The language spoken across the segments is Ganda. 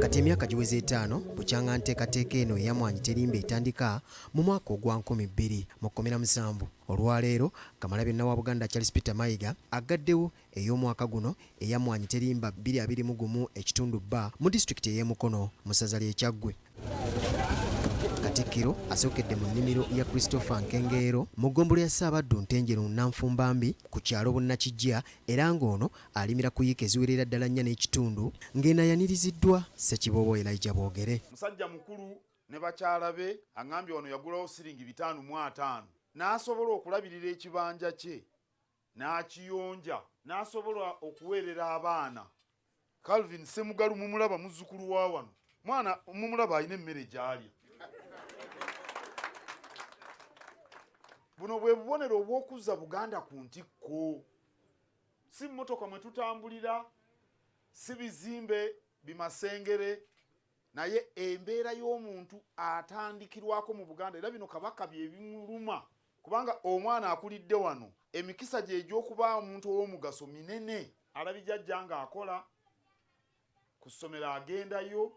Kati emyaka giweze 5 bukyanga nteekateeka eno eyamwanyi terimba etandika mu mwaka ogwa 2017. Olwaleero Kamalabyonna wa Buganda Charles Peter Mayiga agaddewo ey'omwaka guno eyamwanyi terimba 2021 ekitundu bba mu disitulikiti ey'e Mukono mu ssaza ly'e Kyaggwe. Katikkiro asookedde mu nnimiro ya Christopher Nkengeero mu ggombolola ya Ssaabaddu Ntenjeru Nanfumbambi ku kyalo Bunnakijja, era ng'ono alimira ku yiika eziwerera ddala 4 n'ekitundu ng'eno yaniriziddwa Ssekiboobo Elijah Boogere. Musajja mukulu ne bakyala be aŋŋambye ono yagulawo siringi 550 n'asobola okulabirira ekibanja kye n'akiyonja n'asobola okuweerera abaana. Calvin Ssemugalu mumulaba muzzukulu wa wano, mwana mumulaba alina emmere gy'alya. Buno bwe bubonero obw'okuzza Buganda ku ntikko. Si mmotoka mwe tutambulira, si bizimbe bimasengere, naye embeera y'omuntu atandikirwako mu Buganda. Era bino Kabaka bye bimuluma, kubanga omwana akulidde wano emikisa gye egy'okuba omuntu ow'omugaso minene. Alabi jjajja ng'akola ku ssomero agendayo,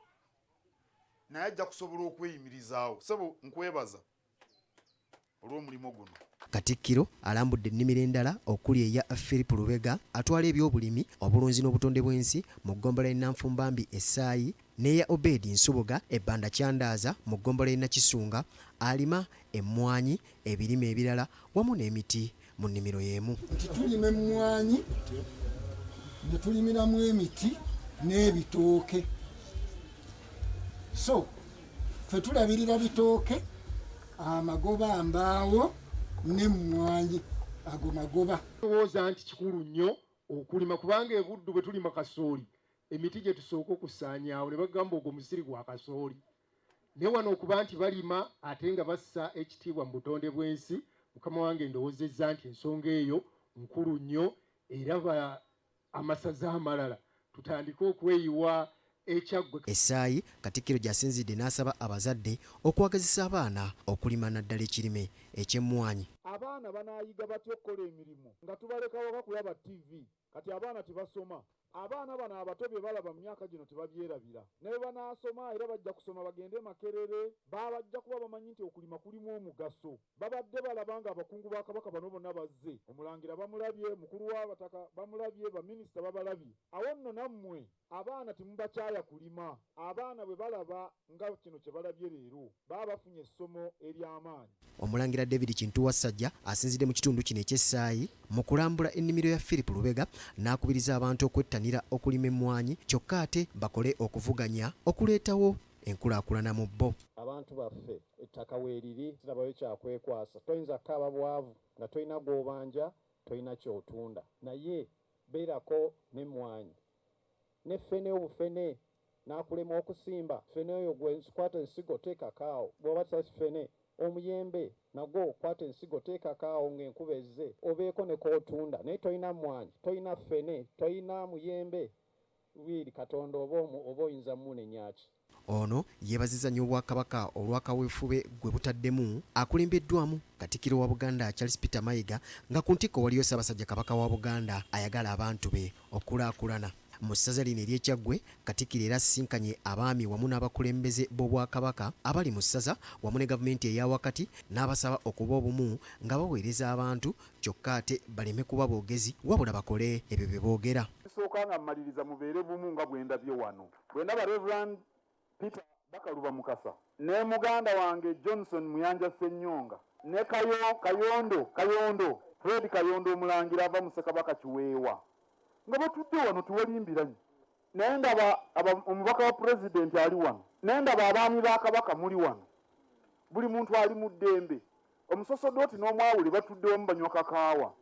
naye ajja kusobola okweyimirizaawo. Sebo nkwebaza olw'omulimu guno. Katikkiro alambudde ennimiro endala okuli eya Philip Lubega atwala ebyobulimi, obulunzi n'obutonde bw'ensi mu ggombolola y'e Nanfumbambi Essaayi, n'eya Obedi Nsubuga ebbanda Kyandaaza mu ggombolola y'e Nakisunga alima emmwanyi, ebirime ebirala wamu n'emiti mu nnimiro y'emu. Tulima emmwanyi ne tulimiramu emiti n'ebitooke. So ffe tulabirira bitooke, amagoba mbaawo n'emmwanyi ago magoba. Tulowooza nti kikulu nnyo okulima, kubanga e Buddu bwe tulima kasooli emiti gye tusooka okusaanyaawo ne bagamba ogwo musiri gwa kasooli. Ne wano okuba nti balima ate nga bassa ekitiibwa mu butonde bw'ensi, mukama wange ndowoozezza nti ensonga eyo nkulu nnyo, era amasaza amalala tutandike okweyiwa Ekyaggwe. Essaayi Katikkiro gy'asinzidde n'asaba abazadde okwagazisa abaana okulima naddala ekirime eky'emmwanyi. Abaana banaayiga batya okukola emirimu nga tubaleka waka kulaba TV. Kati abaana tebasoma. Abaana bano abato bye balaba mu myaka gino tebabyerabira. Naye banaasoma era bajja kusoma bagende Makerere, bajja kuba bamanyi nti okulima kulimu omugaso. Babadde balaba nga abakungu ba Kabaka bano bonna bazze. Omulangira bamulabye, mukulu w'abataka bamulabye, baminisita babalabye. Awo nno nammwe abaana temubakyaya kulima. Abaana bwe balaba nga kino kye balabye leero baba bafunye essomo ery'amaanyi. Omulangira David Kintu Wassajja asinzidde mu kitundu kino eky'Essaayi mu kulambula ennimiro ya Philip Lubega n'akubiriza abantu okwettanira okulima emmwanyi, kyokka ate bakole okuvuganya okuleetawo enkulaakulana mu bo. Abantu baffe ettaka weeriri kirabayo kyakwekwasa. Toyinza kukaaba bwavu nga tolina gw'obanja, tolina ky'otunda. Naye beerako n'emmwanyi ne ffene, obufene n'akulema okusimba ffene oyo gwe kwata ensigo teekakaawo. Bw'oba tasasi ffene, omuyembe nagwo kwata ensigo teekakaawo ng'enkuba ezze obeeko ne kootunda. Naye tolina mmwanyi, tolina ffene, tolina muyembe, wiiri Katonda oba oyinza munenyaaki. Ono yeebazizza nnyo Obwakabaka olw'akaweefube gwe butaddemu akulembeddwamu Katikkiro wa Buganda Charles Peter Mayiga, nga ku ntikko waliyo Ssaabasajja Kabaka wa Buganda ayagala abantu be okulaakulana. Mu ssaza lino ery'e Kyaggwe, Katikkiro era asisinkanye abaami wamu n'abakulembeze b'Obwakabaka abali mu ssaza wamu ne gavumenti eya wakati, n'abasaba okuba obumu nga baweereza abantu, kyokka ate baleme kuba boogezi wabula bakole ebyo bye boogera. Sooka nga mmaliriza mubeere bumu nga bwe ndabye wano. Bwe ndaba Reverend Peter Bakaluba Mukasa ne muganda wange Johnson Muyanja Ssennyonga ne Kayondo Fred Kayondo omulangira ava mu Ssekabaka Kiweewa nga batudde wano tuwalimbira nnyo. Naye ndaba omubaka wa pulezidenti ali wano, naye ndaba abaami ba Kabaka muli wano, buli muntu ali mu ddembe. Omusosodooti n'omwawule batudde wamu banywa kakaawa.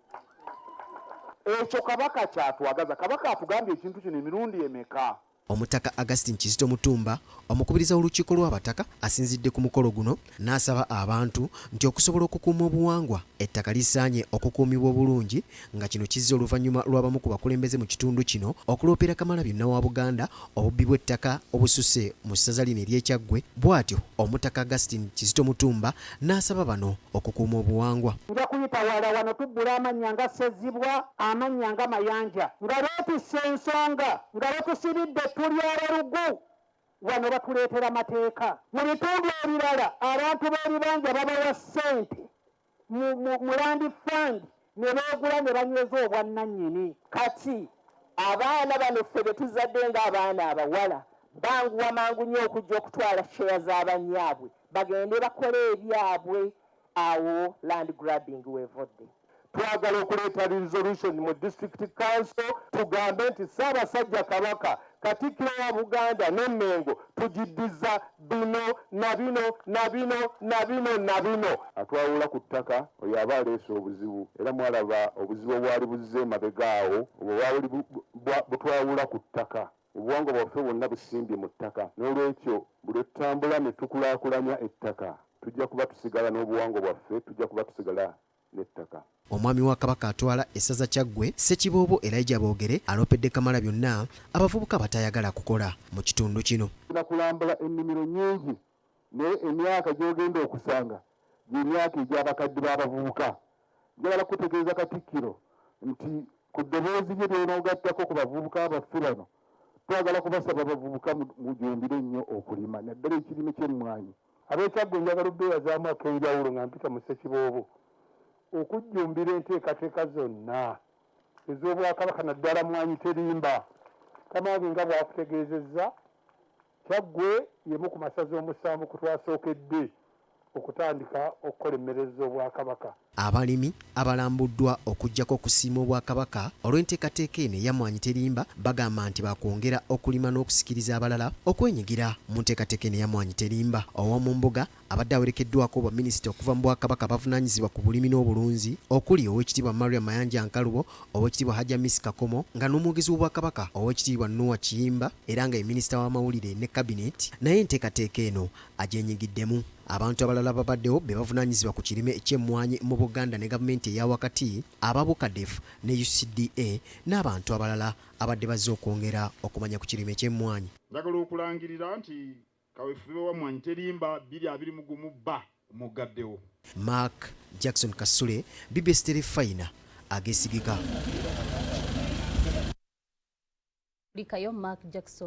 Ekyo Kabaka kyatwagaza. Kabaka atugambye ekintu kino emirundi emeka. Omutaka Augustine Kizito Mutumba omukubiriza olukiiko lw'abataka asinzidde ku mukolo guno n'asaba abantu nti okusobola okukuuma obuwangwa ettaka lisaanye okukuumibwa obulungi, nga kino kizze oluvannyuma lw'abamu ku bakulembeze mu kitundu kino okuloopera Kamalabyonna wa Buganda obubbi bw'ettaka obususse mu ssaza lino ery'e Kyaggwe. Bw'atyo Omutaka Augustine Kizito Mutumba n'asaba bano okukuuma obuwangwa. Nja kuyita wala wano tubbula amannya nga Sezibwa, amannya nga Mayanja, nga beetisse ensonga, nga batusibidde tuli abalugu, wano batuleetera mateeka mu bitundu ebirala abantu b'ebibanja babawa ssente mu land fund ne beegula ne banyweza obwannannyini. Kati abaana bano ffe be tuzadde ng'abaana abawala banguwa mangu nnyo okujja okutwala sheya z'abanyaabwe bagende bakole ebyabwe. Awo land grabbing weevodde. Twagala okuleeta resolution mu district council tugambe nti Ssaabasajja Kabaka Katikkiro wa Buganda ne Mengo tujiddiza bino na bino na bino na bino na bino. Atwawula ku ttaka oyo aba aleese obuzibu era mwalaba obuzibu obwali buzze emabega awo obwawuli butwawula ku ttaka. Obuwangwa bwaffe bwonna busimbye mu ttaka n'olwekyo buli tutambula ne tukulaakulanya ettaka tujja kuba tusigala n'obuwangwa bwaffe tujja kuba tusigala n'ettaka. Omwami wa Kabaka atwala essaza Kyaggwe Ssekiboobo Elijah Boogere alopedde Kamalabyonna abavubuka batayagala kukola mu kitundu kino. Kulambula ennimiro nnyingi naye emyaka gy'ogenda okusanga gy'emyaka egy'abakadde b'abavubuka. Njagala kutegeeza Katikkiro nti ku ddoboozi lye ly'onoogattako ku bavubuka baffe bano twagala kubasaba abavubuka mujumbire nnyo okulima naddala ekirime ky'emmwanyi. Ab'Ekyaggwe njagala obbeeyazaamu ak'enjawulo nga mpita mu Ssekiboobo okujjumbira enteekateeka zonna ez'Obwakabaka naddala Mmwanyi Terimba. Kamange nga bw'akutegeezezza Kyaggwe yemu ku masaza omusanvu ku twasookedde okutandika okukola emmere z'Obwakabaka. Abalimi abalambuddwa okujjako okusiima Obwakabaka olw'enteekateeka eno eya Mmwanyi Terimba bagamba nti bakwongera okulima n'okusikiriza abalala okwenyigira mu nteekateeka eno eya Mmwanyi Terimba. Ow'omu mbuga abadde awerekeddwako baminisita okuva mu Bwakabaka abavunaanyizibwa ku bulimi n'obulunzi okuli Oweekitiibwa Mariam Mayanja Nkalubo, Oweekitiibwa Hajja Miss Kakomo nga n'omwogezi w'Obwakabaka Oweekitiibwa Noah Kiyimba era nga ye minisita w'amawulire ne kabineeti, naye enteekateeka eno agyenyigiddemu. Abantu abalala babaddewo be bavunaanyizibwa ku kirime ky'emmwanyi mu Buganda ne gavumenti eya wakati aba Bukadef ne UCDA n'abantu abalala abadde bazze okwongera okumanya ku kirime ky'emmwanyi. Njagala okulangirira nti kaweefube wa Mmwanyi Terimba 2021 mugaddewo. Mark Jackson Kasule, BBS Terefayina, ageesigika. Likayo Mark Jackson.